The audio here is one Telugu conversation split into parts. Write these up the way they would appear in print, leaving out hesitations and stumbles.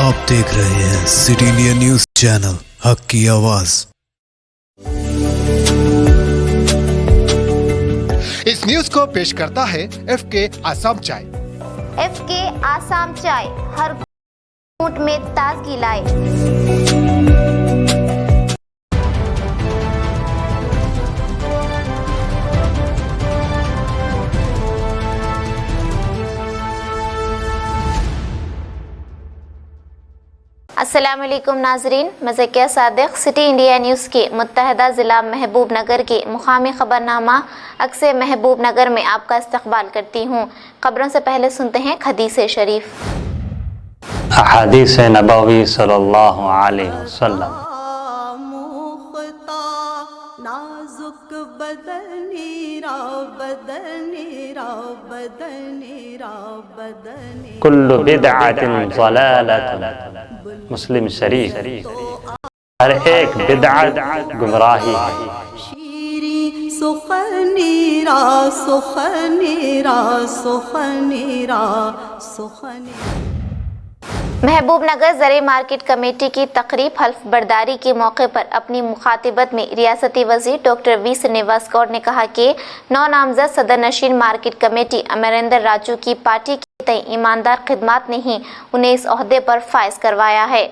आप देख रहे हैं सिटी इंडिया न्यूज चैनल, हक की आवाज। इस न्यूज को पेश करता है एफके आसाम चाय। एफके आसाम चाय हर घूंट में ताजगी लाए। अस्सलाम वालेकुम नाजरीन, मैं Zakia Sadiq city India news के मुत्तहदा ज़िला महबूब नगर के मुकामी ख़बरनामा अक्से महबूब नगर में आपका इस्तकबाल करती हूँ। खबरों से पहले सुनते हैं हदीस शरीफ। हदीस नबवी सल्लल्लाहु अलैहि वसल्लम। कुल्लु बिदअतिन ज़लालतुन, मुस्लिम शरीफ। हर एक बिदअत गुमराही है। महबूब नगर ज़रे मार्केट कमेटी की तकरीब हल्फ बर्दारी के मौके पर अपनी मुखातिबत में रियासती वज़ीर डॉक्टर वी श्रीनिवास गौड़ ने कहा कि नौ नामजद सदर नशीन मार्केट कमेटी अमरिंदर राजू की पार्टी के तय ईमानदार खिदमात ने ही उन्हें इस ओहदे पर फाइज करवाया है।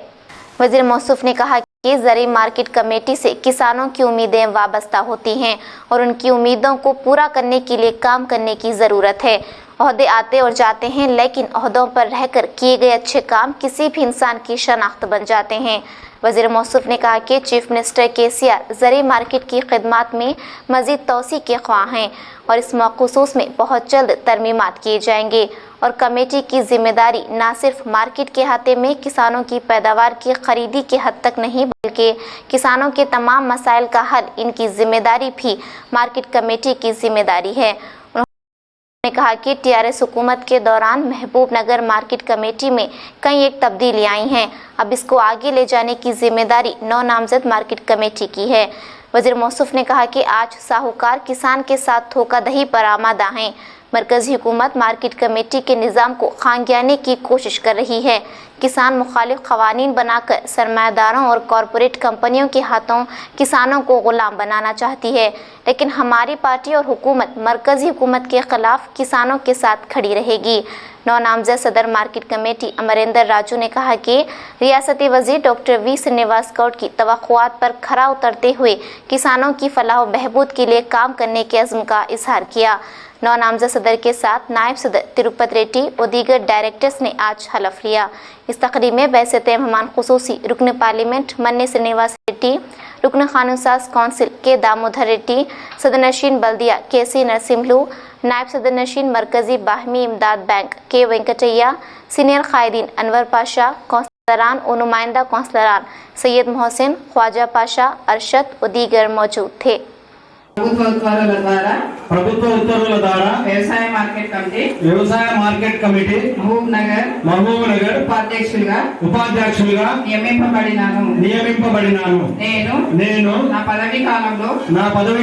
वज़ीर मौसूफ ने कहा कि ज़रे मार्केट कमेटी से किसानों की उम्मीदें वाबस्ता होती हैं और उनकी उम्मीदों को पूरा करने के लिए काम करने की ज़रूरत है। ओहदे आते और जाते हैं, लेकिन ओहदों पर रहकर किए गए अच्छे काम किसी भी इंसान की शनाख्त बन जाते हैं। वज़ीर मौसूफ ने कहा कि चीफ मिनिस्टर KCR ज़रे मार्केट की खिदमात में मज़ीद तोसी के ख्वाह हैं और इस मखसूस में बहुत जल्द तरमीमात किए जाएंगे और कमेटी की जिम्मेदारी न सिर्फ मार्केट के अहाते में किसानों की पैदावार की खरीदी के हद तक नहीं, बल्कि किसानों के तमाम मसाइल का हल इनकी जिम्मेदारी भी मार्केट कमेटी की जिम्मेदारी है। उन्होंने कहा कि TRS हुकूमत के दौरान महबूब नगर मार्केट कमेटी में कई एक तब्दीलियाँ आई हैं। अब इसको आगे ले जाने की जिम्मेदारी नौ नामजद मार्केट कमेटी की है। वज़ीर मौसूफ ने कहा कि आज साहूकार किसान के साथ धोखाधड़ी पर आमादा हैं। मरकज़ी हुकूमत मार्केट कमेटी के निज़ाम को खानगियाने की कोशिश कर रही है। किसान मुखालिफ क़वानीन बनाकर सरमायादारों और कॉरपोरेट कंपनियों के हाथों किसानों को ग़ुलाम बनाना चाहती है, लेकिन हमारी पार्टी और हुकूमत मरकज़ी हुकूमत के ख़िलाफ़ किसानों के साथ खड़ी रहेगी। नौ नामजद सदर मार्केट कमेटी अमरिंदर राजू ने कहा कि रियासती वज़ीर डॉक्टर वी श्रीनिवास गौड़ की तवक्कुआत पर खरा उतरते हुए किसानों की फलाह व बहबूद के लिए काम करने के अज़्म का इजहार किया। नौ नामजद सदर के साथ नायब सदर तिरुपति रेड्डी और दीगर डायरेक्टर्स ने आज हलफ लिया। इस तकरीब में बैसत मेहमान खुसूसी रुकन पार्लियामेंट मन्ने श्रीनिवास रेड्डी, रुकन कानून साज कौंसिल के दामोदर रेड्डी, सदर नशीन बल्दिया KC नरसिम्हलू, नायब सदर नशीन मरकज़ी बाहमी इमदाद बैंक के वेंकटैया, सीनियर कायदीन अनवर पाशा, कौंसलरान और नुमाइंदा कौंसलरान सैयद मोहसिन, ख्वाजा पाशा, अरशद और दीगर मौजूद थे। ప్రభుత్వ ఉత్తర్వుల ద్వారా వ్యవసాయ మార్కెట్ కమిటీ మహబూబ్ నగర్ ఉపాధ్యక్షులుగా నియమింపబడినాను. నేను నా పదవి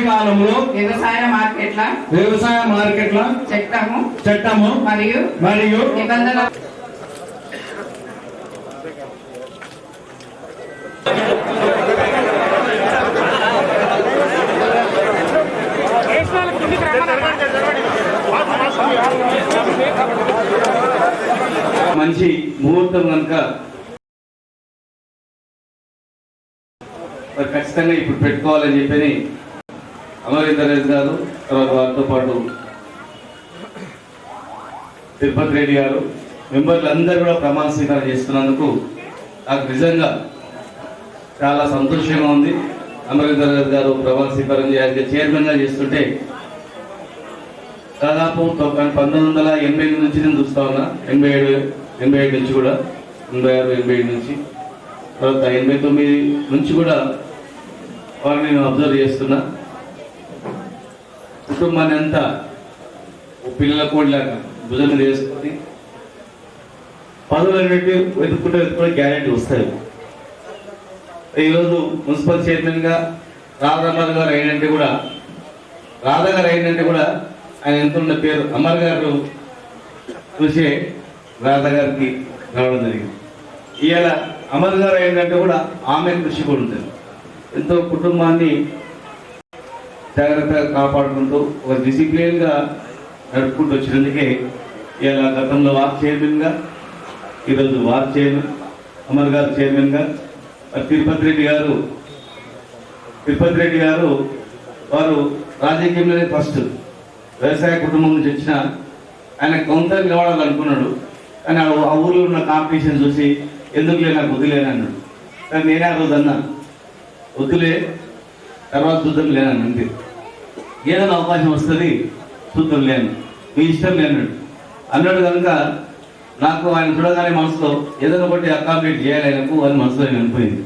కాలంలో వ్యవసాయ మార్కెట్ల చట్టము మరియు నిబంధనల మంచి ముహూర్తం కనుక ఖచ్చితంగా ఇప్పుడు పెట్టుకోవాలని చెప్పని అమరీందర్ రెడ్డి గారు, తర్వాత వారితో పాటు తిరుపతి రెడ్డి గారు, మెంబర్లు అందరూ కూడా ప్రమాణ స్వీకారం చేస్తున్నందుకు నాకు నిజంగా చాలా సంతోషంగా ఉంది. అమరీందర్ రెడ్డి గారు ప్రమాణ స్వీకారం చేయాలి చైర్మన్గా చేస్తుంటే దాదాపు 1988 నుంచి నేను చూస్తా ఉన్నా, 87 నుంచి కూడా 86, 87 నుంచి, తర్వాత 89 నుంచి కూడా వారిని నేను అబ్జర్వ్ చేస్తున్నా. కుటుంబాన్ని అంతా పిల్లల కోడిలాగా భుజం మీద వేసుకొని పదవులు అనేవి వెతుక్కుంటే గ్యారెంటీ వస్తాయి. ఈరోజు మున్సిపల్ చైర్మన్గా రాధా గారు అయినంటే కూడా ఆయన ఎంతున్న పేరు అమర్ గారు చూసే రాధా గారికి రావడం జరిగింది. ఇవాళ అమర్ గారు ఏంటంటే కూడా ఆమె కృషి కూడా ఉంటుంది. ఎంతో కుటుంబాన్ని జాగ్రత్తగా కాపాడుకుంటూ ఒక డిసిప్లిన్గా నడుపుకుంటూ వచ్చినందుకే ఇలా గతంలో వార్ చైర్మన్గా, ఈరోజు వార్ చైర్మన్ అమర్ గారు చైర్మన్గా, తిరుపతి రెడ్డి గారు వారు రాజకీయంలోనే ఫస్ట్ వ్యవసాయ కుటుంబం నుంచి వచ్చిన ఆయన కౌంటర్ నిలబడాలనుకున్నాడు. కానీ ఆ ఊర్లో ఉన్న కాంపిటీషన్ చూసి ఎందుకులే నాకు వద్దులేని అన్నాడు. కానీ నేనే ఆ రోజు అన్నా వద్దులే, తర్వాత చూద్దాం లేనన్ను. అంతే, ఏదైనా అవకాశం వస్తుంది చూద్దాం లేను, మీ ఇష్టం లేనాడు అన్నాడు. కనుక నాకు ఆయన చూడగానే మనసులో ఏదైనా ఒకటి అకామిడేట్ చేయాలి ఆయనకు అని మనసులో అనిపోయింది.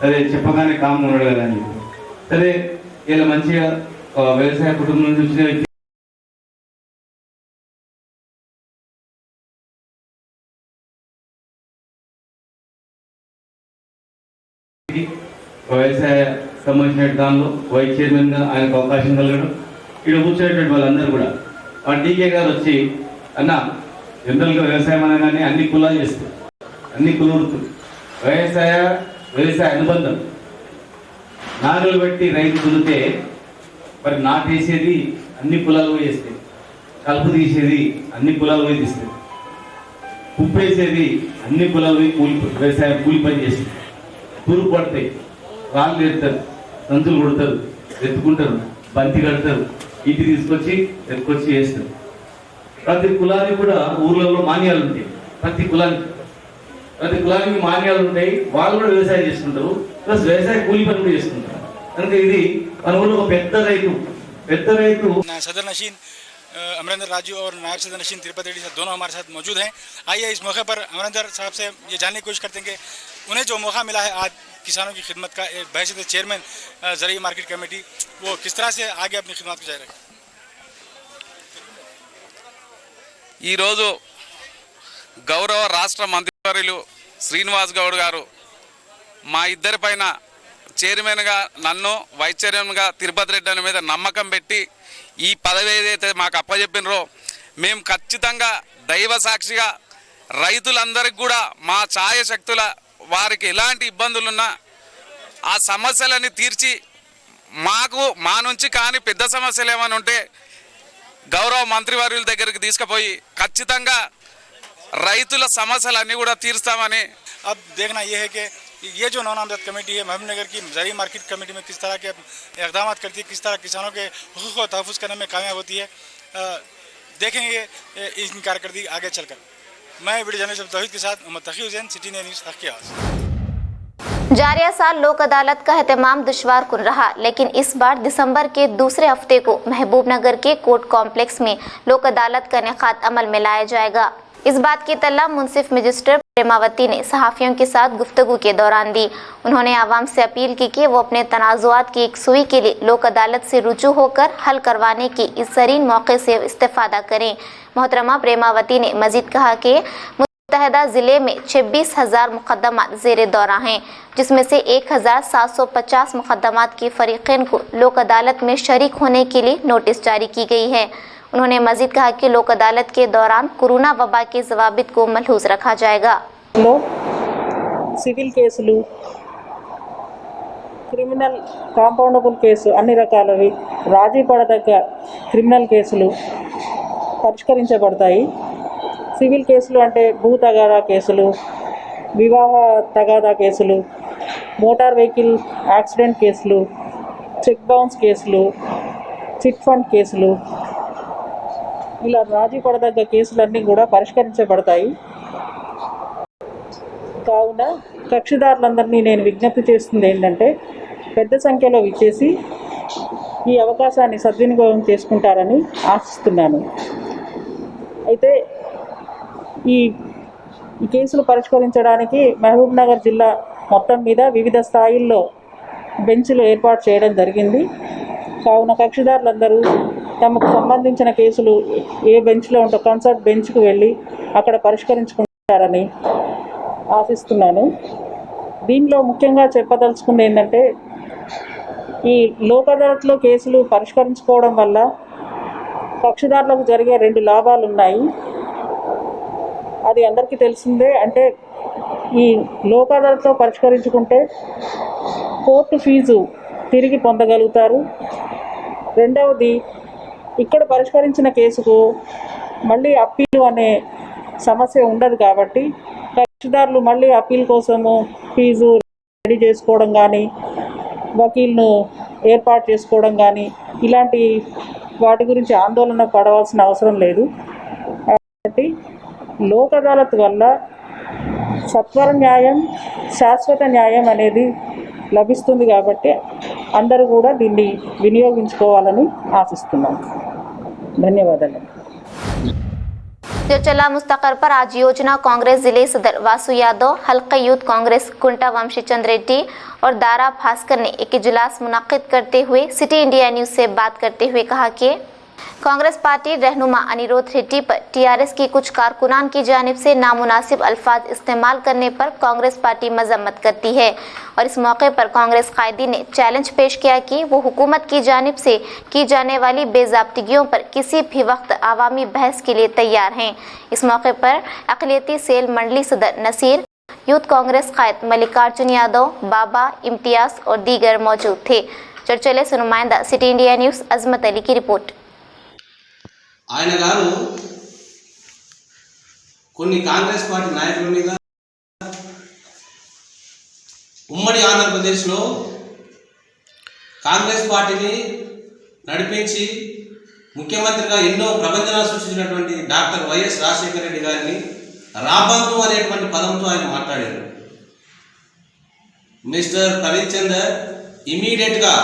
సరే చెప్పగానే కామ్గా ఉన్నాడు కదా అని చెప్పి, సరే ఇలా మంచిగా వ్యవసాయ కుటుంబం నుంచి వచ్చిన వ్యక్తి వ్యవసాయ సంబంధించిన దానిలో వైస్ చైర్మన్గా ఆయనకు అవకాశం కలగడం, ఇక్కడ కూర్చునేటువంటి వాళ్ళందరూ కూడా ఆ డీకే గారు వచ్చి అన్న జనరల్గా వ్యవసాయం అనగానే అన్ని కులాలు చేస్తారు, అన్ని కులవృత్తులు, వ్యవసాయ అనుబంధం. నారులు బట్టి రైతు దున్నితే మరి నాటేసేది అన్ని కులాలు పోయి వేస్తాయి, కలుపు తీసేది అన్ని కులాలు పోయి తీస్తాయి, ఉప్పేసేది అన్ని కులాలు పోయి వ్యవసాయం కూలి పని చేస్తుంది. పురుగు పడతాయి, రాళ్ళు ఎడతారు, సంచులు కొడతారు, ఎత్తుకుంటారు, బంతి కడతారు, ఇంటి తీసుకొచ్చి ఎత్తుకొచ్చి వేస్తారు. ప్రతి కులానికి కూడా ఊర్లలో మాన్యాలు ఉంటాయి, ప్రతి కులానికి మాన్యాలు ఉంటాయి. వాళ్ళు కూడా వ్యవసాయం చేసుకుంటారు, ప్లస్ వ్యవసాయ కూలి పని కూడా చేసుకుంటారు. కనుక ఇది మన ఊళ్ళో ఒక పెద్ద రైతు सदर नशीन अमरिंदर राजू और नायब सदर नशीन तिरुपति रेड्डी साहब दोनों हमारे साथ मौजूद हैं। आइए इस मौके पर अमरिंदर साहब से ये जानने की कोशिश करते हैं कि उन्हें जो मौका मिला है आज किसानों की खिदमत का, बहैसियत चेयरमैन ज़रूरी मार्केट कमेटी, वो किस तरह से आगे अपनी खिदमत को जारी रखें। ఈరోజు గౌరవ రాష్ట్ర మంత్రివర్యులు శ్రీనివాస్ గౌడ్ గారు మా ఇద్దరి పైన చైర్మన్గా నన్ను, వైస్ చైర్మన్గా తిరుపతి రెడ్డి అనే మీద నమ్మకం పెట్టి ఈ పదవి ఏదైతే మాకు అప్పచెప్పినరో మేము ఖచ్చితంగా దైవ సాక్షిగా రైతులందరికీ కూడా మా ఛాయశక్తుల వారికి ఎలాంటి ఇబ్బందులున్నా ఆ సమస్యలన్నీ తీర్చి మా నుంచి కానీ పెద్ద సమస్యలు ఏమైనా ఉంటే గౌరవ మంత్రివర్యుల దగ్గరికి తీసుకుపోయి ఖచ్చితంగా రైతుల సమస్యలన్నీ కూడా తీర్స్తామని। अब देखना ये है कि ये जो नौ-नामजद कमेटी है महबूबनगर की ज़रूरी मार्केट कमेटी में किस तरह के इक़दाम करती है, किस तरह किसानों के हुकूक़ को तहफ़्फ़ुज़ करने में कामयाब होती है, देखेंगे इन कारकर्दगी आगे चलकर। मैं वीडियो जर्नलिस्ट तौहीद के साथ मोहम्मद तकी हुसैन, सिटी न्यूज़ हक़ की आवाज़। जारिया साल लोक अदालत का एहतमाम दुश्वार कुन रहा, लेकिन इस बार दिसंबर के दूसरे हफ्ते को महबूबनगर के कोर्ट कॉम्प्लेक्स में लोक अदालत का इनेकाद अमल में लाया जाएगा। इस बात की इत्तला मुंसिफ मजिस्ट्रेट प्रेमावती ने सहाफ़ियों के साथ गुफ्तगू के दौरान दी। उन्होंने आवाम से अपील की कि वो अपने तनाज़ुआत की एक सुई के लिए लोक अदालत से रुजू होकर हल करवाने की इस ज़रीन मौके से इस्तेफ़ादा करें। मोहतरमा प्रेमावती ने मज़ीद कहा कि मुत्तहदा ज़िले में 26,000 मुकदमात ज़ेरे दौरा हैं, जिसमें से 1,750 मुकदमात की फ़रीक़ैन को लोक अदालत में शरीक होने के लिए नोटिस जारी की गई है। उन्होंने मज़ीद कहा कि लोक अदालत के दौरान कोरोना वबा के ज़वाबित को मलहूज़ रखा जाएगा। సివిల్ కేసులు, క్రిమినల్ కాంపౌండబుల్ కేసు, అన్ని రకాలవి రాజీ పడదగ్గ క్రిమినల్ కేసులు పరిష్కరించబడతాయి. సివిల్ కేసులు అంటే భూ తగాదా కేసులు, వివాహ తగాదా కేసులు, మోటార్ వెహికల్ యాక్సిడెంట్ కేసులు, చెక్ బౌన్స్ కేసులు, చిట్ ఫండ్ కేసులు, ఇలా రాజీ పడదగ్గ కేసులన్నీ కూడా పరిష్కరించబడతాయి. కావున కక్షిదారులందరినీ నేను విజ్ఞప్తి చేస్తుంది ఏంటంటే పెద్ద సంఖ్యలో విచ్చేసి ఈ అవకాశాన్ని సద్వినియోగం చేసుకుంటారని ఆశిస్తున్నాను. అయితే ఈ కేసులు పరిష్కరించడానికి మహబూబ్నగర్ జిల్లా మొత్తం మీద వివిధ స్థాయిల్లో బెంచ్లు ఏర్పాటు చేయడం జరిగింది. కావున కక్షిదారులందరూ తమకు సంబంధించిన కేసులు ఏ బెంచ్లో ఉంటో కన్సర్ట్ బెంచ్కు వెళ్ళి అక్కడ పరిష్కరించుకుంటారని ఆశిస్తున్నాను. దీనిలో ముఖ్యంగా చెప్పదలుచుకుంది ఏంటంటే ఈ లోక్ అదాలత్లో కేసులు పరిష్కరించుకోవడం వల్ల కక్షిదారులకు జరిగే 2 లాభాలు ఉన్నాయి. అది అందరికీ తెలిసిందే. అంటే ఈ లోక్ అదాలత్లో పరిష్కరించుకుంటే కోర్టు ఫీజు తిరిగి పొందగలుగుతారు. రెండవది, ఇక్కడ పరిష్కరించిన కేసుకు మళ్ళీ అప్పీలు అనే సమస్య ఉండదు కాబట్టి కక్షిదారులు మళ్ళీ అప్పీల్ కోసము ఫీజు రెడీ చేసుకోవడం కానీ, వకీల్ను ఏర్పాటు చేసుకోవడం కానీ ఇలాంటి వాటి గురించి ఆందోళన పడవలసిన అవసరం లేదు. కాబట్టి లోక్ అదాలత్ వల్ల సత్వర న్యాయం, శాశ్వత న్యాయం అనేది లభిస్తుంది. కాబట్టి అందరూ కూడా దీన్ని వినియోగించుకోవాలని ఆశిస్తున్నాం. ధన్యవాదాలు. चर्चला मुस्तकर पर आज योजना कांग्रेस जिले सदर वासु यादव, हल्का यूथ कांग्रेस कुंटा वंशी चंद रेड्डी और दारा भास्कर ने एक इजलास मुनाकिद करते हुए सिटी इंडिया न्यूज से बात करते हुए कहा कि कांग्रेस पार्टी रहनुमा अनिरुद्ध रेड्डी पर टीआरएस की कुछ कारकुनान की जानिब से नामुनासिब अल्फाज इस्तेमाल करने पर कांग्रेस पार्टी मजम्मत करती है और इस मौके पर कांग्रेस कायदी ने चैलेंज पेश किया कि वो हुकूमत की जानिब से की जाने वाली बेज़ाब्तिगियों पर किसी भी वक्त आवामी बहस के लिए तैयार हैं। इस मौके पर अक़लियती सेल मंडली सदर नसीर, यूथ कांग्रेस कायद मल्लिकार्जुन यादव, बाबा, इम्तियाज़ और दीगर मौजूद थे। चर्चले से नुमाइंदा सिटी इंडिया न्यूज़ अजमत अली की रिपोर्ट। ఆయన గారు కొన్ని కాంగ్రెస్ పార్టీ నాయకుల మీద ఉమ్మడి ఆంధ్రప్రదేశ్లో కాంగ్రెస్ పార్టీని నడిపించి ముఖ్యమంత్రిగా ఎన్నో ప్రబంధనాలు సృష్టించినటువంటి డాక్టర్ వైఎస్ రాజశేఖర రెడ్డి గారిని రాబందు అనేటువంటి పదంతో ఆయన మాట్లాడారు. మిస్టర్ ప్రదీప్ చందర్, ఇమీడియట్గా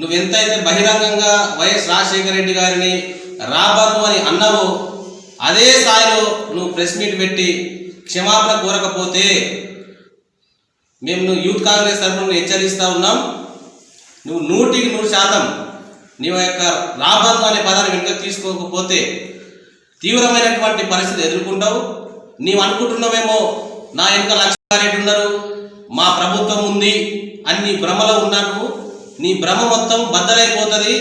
నువ్వెంతైతే బహిరంగంగా వైఎస్ రాజశేఖర రెడ్డి గారిని రాబందు అని అన్నావో అదే స్థాయిలో నువ్వు ప్రెస్ మీట్ పెట్టి క్షమాపణ కోరకపోతే మేము యూత్ కాంగ్రెస్ తరఫున హెచ్చరిస్తూ ఉన్నాం. నువ్వు 100% నీ యొక్క రాబందు అనే పదాన్ని వెనుక తీసుకోకపోతే తీవ్రమైనటువంటి పరిస్థితి ఎదుర్కొంటావు. నీవు అనుకుంటున్నావేమో నా వెనుక లక్ష్మారెడ్డి ఉన్నారు, మా ప్రభుత్వం ఉంది అని నీ భ్రమలో ఉన్నాను. నీ భ్రమ మొత్తం బద్దలైపోతుంది.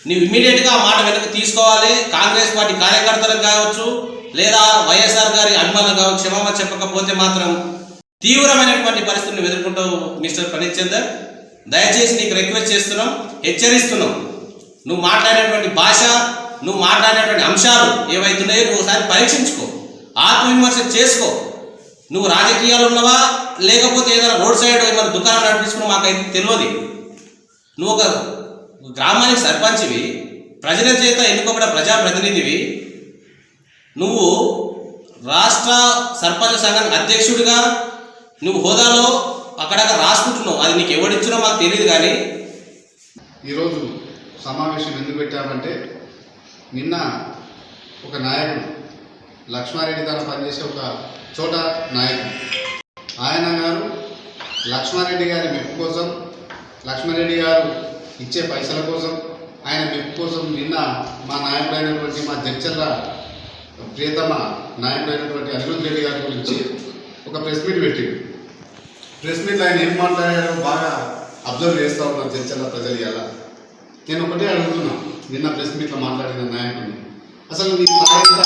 నీవు ఇమీడియట్గా ఆ మాట వెనక్కి తీసుకోవాలి. కాంగ్రెస్ పార్టీ కార్యకర్తలకు కావచ్చు లేదా వైఎస్ఆర్ గారి అభిమానులకు కావచ్చు క్షమాపణ చెప్పకపోతే మాత్రం తీవ్రమైనటువంటి పరిస్థితులను ఎదుర్కొంటావు. మిస్టర్ ప్రదీప్ చందర్, దయచేసి నీకు రిక్వెస్ట్ చేస్తున్నాం, హెచ్చరిస్తున్నాం. నువ్వు మాట్లాడేటువంటి భాష, నువ్వు మాట్లాడేటువంటి అంశాలు ఏవైతున్నాయో నువ్వు ఒకసారి పరీక్షించుకో, ఆత్మవిమర్శ చేసుకో. నువ్వు రాజకీయాలు ఉన్నవా లేకపోతే ఏదైనా రోడ్ సైడ్ ఏమైనా దుకాణం నడిపించుకుని మాకైతే తెలియదు. నువ్వు ఒక గ్రామానికి సర్పంచ్వి, ప్రజల చేత ఎన్నుకోబడిన ప్రజాప్రతినిధివి. నువ్వు రాష్ట్ర సర్పంచ్ సంఘానికి అధ్యక్షుడిగా నువ్వు హోదాలో అక్కడక్కడ రాసుకుంటున్నావు. అది నీకు ఎవడిచ్చినో మాకు తెలియదు. కానీ ఈరోజు సమావేశం ఎందుకు పెట్టామంటే, నిన్న ఒక నాయకుడు లక్ష్మారెడ్డి గారు పనిచేసే ఒక చోట నాయకుడు ఆయన గారు లక్ష్మారెడ్డి గారి మెప్పు కోసం, లక్ష్మారెడ్డి గారు ఇచ్చే పైసల కోసం, ఆయన మెప్పు కోసం నిన్న మా నాయకుడైనటువంటి మా జడ్చర్ల ప్రియతమ నాయకుడైనటువంటి అనిరుద్ధ్ రెడ్డి గారి గురించి ఒక ప్రెస్ మీట్ పెట్టింది. ప్రెస్ మీట్లో ఆయన ఏం మాట్లాడారో బాగా అబ్జర్వ్ చేస్తూ ఉన్నారు జడ్చర్ల ప్రజలు. ఇలా నేను ఒకటే అడుగుతున్నా, నిన్న ప్రెస్ మీట్లో మాట్లాడిన నాయకుడిని, అసలు నీ ప్రాంతం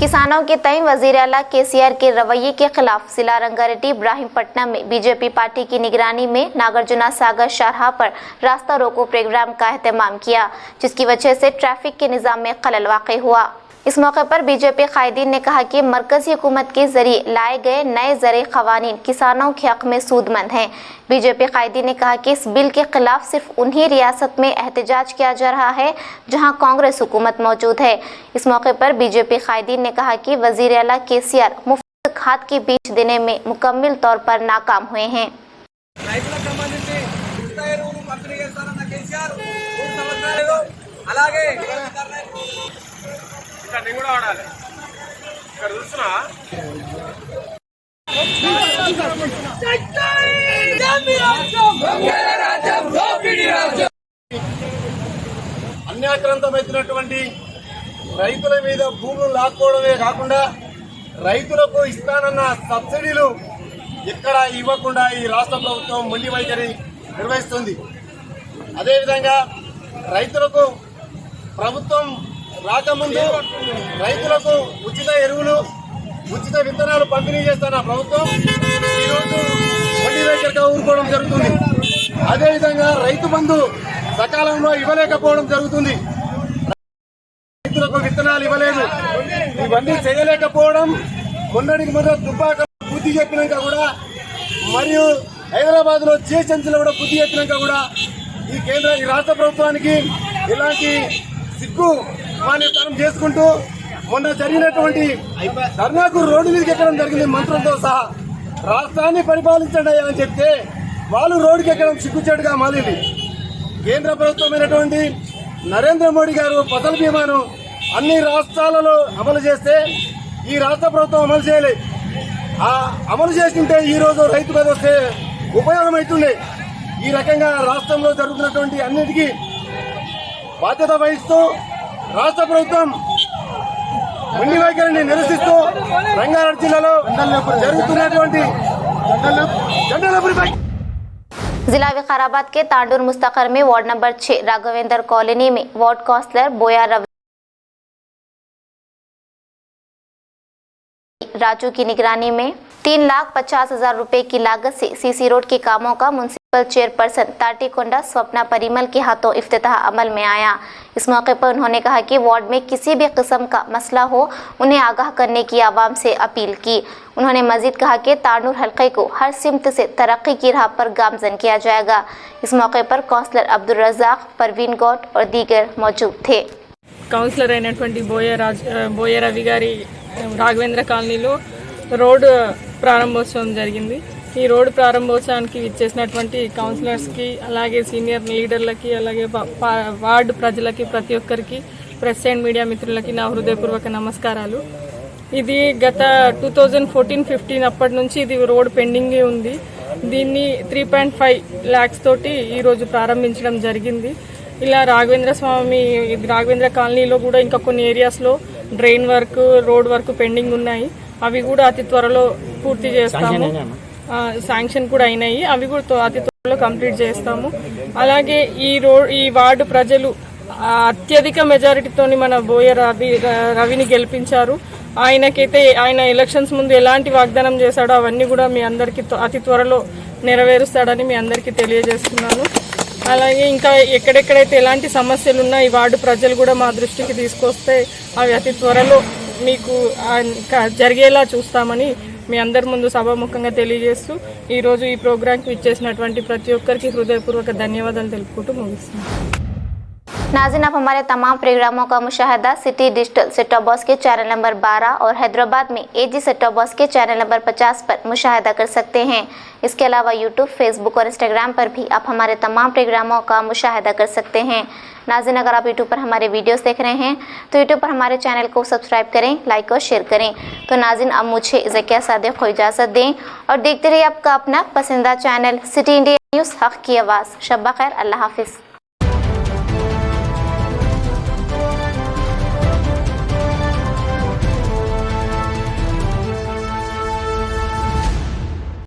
किसानों के तय वजीर आला केसीआर के रवैये के खिलाफ जिला रंगारेड्डी इब्राहिमपट्टनम में बीजेपी पार्टी की निगरानी में नागार्जुना सागर शाहराह पर रास्ता रोको प्रोग्राम का एहतमाम किया, जिसकी वजह से ट्रैफिक के निज़ाम में खलल वाक़ हुआ। इस मौके पर बीजेपी कायदीन ने कहा कि मरकजी हुकूमत के जरिए लाए गए नए ज़रूरी क़वानीन किसानों के हक़ में सूदमंद हैं। बीजेपी कायदीन ने कहा कि इस बिल के खिलाफ सिर्फ उन्हीं रियासत में एहतजाज किया जा रहा है जहां कांग्रेस हुकूमत मौजूद है। इस मौके पर बीजेपी कायदीन ने कहा कि वज़ीर आला केसीआर मुफ्त खाद के बीज देने में मुकम्मल तौर पर नाकाम हुए हैं। అన్యాక్రాంతమైనటువంటి రైతుల మీద భూములు లాక్కోవడమే కాకుండా రైతులకు ఇస్తానన్న సబ్సిడీలు ఎక్కడ ఇవ్వకుండా ఈ రాష్ట్ర ప్రభుత్వం మొండి వైఖరి నిర్వహిస్తుంది. అదేవిధంగా రైతులకు ప్రభుత్వం రాకముందు రైతులకు ఉచిత ఎరువులు ఉచిత విత్తనాలు పంపిణీ చేస్తున్న ప్రభుత్వం ఈరోజు వడ్డీ రేఖగా ఊరుకోవడం జరుగుతుంది. అదేవిధంగా రైతు బంధు సకాలంలో ఇవ్వలేకపోవడం జరుగుతుంది. రైతులకు విత్తనాలు ఇవ్వలేదు. ఇవన్నీ చేయలేకపోవడం మొన్నటికి మొన్న దుబ్బాక బుద్ధి చెప్పినాక కూడా మరియు హైదరాబాద్ లో జిహెచ్ఎంసీలో కూడా బుద్ధి చెప్పినాక కూడా ఈ రాష్ట్ర ప్రభుత్వానికి ఇలాంటి సిగ్గు మాన్యతనం చేసుకుంటూ మొన్న జరిగినటువంటి ధర్నాకు రోడ్డు మీదకి ఎక్కడం జరిగింది. మంత్రులతో సహా రాష్ట్రాన్ని పరిపాలించండి అని చెప్తే వాళ్ళు రోడ్డుకి ఎక్కడం సిగ్గుచేటుగా మారింది. కేంద్ర ప్రభుత్వమైనటువంటి నరేంద్ర మోడీ గారు ఫసల్ బీమాను అన్ని రాష్ట్రాలలో అమలు చేస్తే ఈ రాష్ట్ర ప్రభుత్వం అమలు చేయలేదు. ఆ అమలు చేస్తుంటే ఈ రోజు రైతు మీద వస్తే ఉపయోగం అవుతుండే. ఈ రకంగా రాష్ట్రంలో జరుగుతున్నటువంటి అన్నిటికీ బాధ్యత వహిస్తూ రాష్ట్ర ప్రభుత్వం మొండి వైఖరిని నిరసిస్తూ రంగారెడ్డి జిల్లాలో జరుగుతున్నటువంటి जिला विकाराबाद के तांडूर मुस्तकर में वार्ड नंबर 6 राघवेंद्र कॉलोनी में वार्ड काउंसलर बोया राजू की निगरानी में 3,50,000 रुपए की लागत से सीसी रोड के कामों का म्युनिसिपल चेयरपर्सन ताटीकोंडा स्वप्ना परिमल के हाथों इफ्तिताह अमल में आया। इस मौके पर उन्होंने कहा कि वार्ड में किसी भी किस्म का मसला हो उन्हें आगाह करने की आवाम से अपील की। उन्होंने मजीद कहा कि तांडूर हल्के को हर सिमत से तरक्की की राह पर गामजन किया जाएगा। इस मौके पर काउंसलर अब्दुल रज़ाक, परवीन गौड और दीगर मौजूद थे। కౌన్సిలర్ అయినటువంటి బోయ రవి గారి రాఘవేంద్ర కాలనీలో రోడ్డు ప్రారంభోత్సవం జరిగింది. ఈ రోడ్డు ప్రారంభోత్సవానికి ఇచ్చేసినటువంటి కౌన్సిలర్స్కి, అలాగే సీనియర్ లీడర్లకి, అలాగే వార్డు ప్రజలకి, ప్రతి ఒక్కరికి, ప్రెస్ అండ్ మీడియా మిత్రులకి నా హృదయపూర్వక నమస్కారాలు. ఇది గత 2014-15 అప్పటి నుంచి ఇది రోడ్ పెండింగ్ ఉంది. దీన్ని 3.5 lakhs తోటి ఈరోజు ప్రారంభించడం జరిగింది. ఇలా రాఘవేంద్ర కాలనీలో కూడా ఇంకా కొన్ని ఏరియాస్లో drain work, road work pending ఉన్నాయి. అవి కూడా అతి త్వరలో పూర్తి చేస్తాము. శాంక్షన్ కూడా అయినాయి. అవి కూడా అతి త్వరలో కంప్లీట్ చేస్తాము. అలాగే ఈ వార్డు ప్రజలు అత్యధిక మెజారిటీతోని మన బోయ రవిని గెలిపించారు. ఆయన ఎలక్షన్స్ ముందు ఎలాంటి వాగ్దానం చేశాడో అవన్నీ కూడా మీ అందరికీ అతి త్వరలో నెరవేరుస్తాడని మీ అందరికీ తెలియజేస్తున్నాను. అలాగే ఇంకా ఎక్కడెక్కడైతే ఎలాంటి సమస్యలు ఉన్నా ఈ వార్డు ప్రజలు కూడా మా దృష్టికి తీసుకొస్తే అవి అతి త్వరలో మీకు జరిగేలా చూస్తామని మీ అందరి ముందు సభాముఖంగా తెలియజేస్తూ ఈరోజు ఈ ప్రోగ్రాంకి ఇచ్చేసినటువంటి ప్రతి ఒక్కరికి హృదయపూర్వక ధన్యవాదాలు తెలుపుకుంటూ ముగిస్తున్నాను. नाज़रीन, आप हमारे तमाम प्रोग्रामों का मुशाहिदा city digital set top box के चैनल नंबर 12 और हैदराबाद में एजी सेट टॉप बॉक्स के चैनल नंबर 50 पर मुशाहिदा कर सकते हैं। इसके अलावा यूट्यूब, फेसबुक और इंस्टाग्राम पर भी आप हमारे तमाम प्रोग्रामों का मुशाहिदा कर सकते हैं। नाज़रीन, अगर आप यूट्यूब पर हमारे वीडियोस देख रहे हैं तो यूट्यूब पर हमारे चैनल को सब्सक्राइब करें, लाइक और शेयर करें। तो नाज़रीन, अब मुझे ज़किया सादिक को इजाज़त दें और देखते रहिए आपका अपना पसंदीदा चैनल सिटी इंडिया न्यूज़, हक़ की आवाज़। शब्बा खैर, अल्लाह हाफिज़।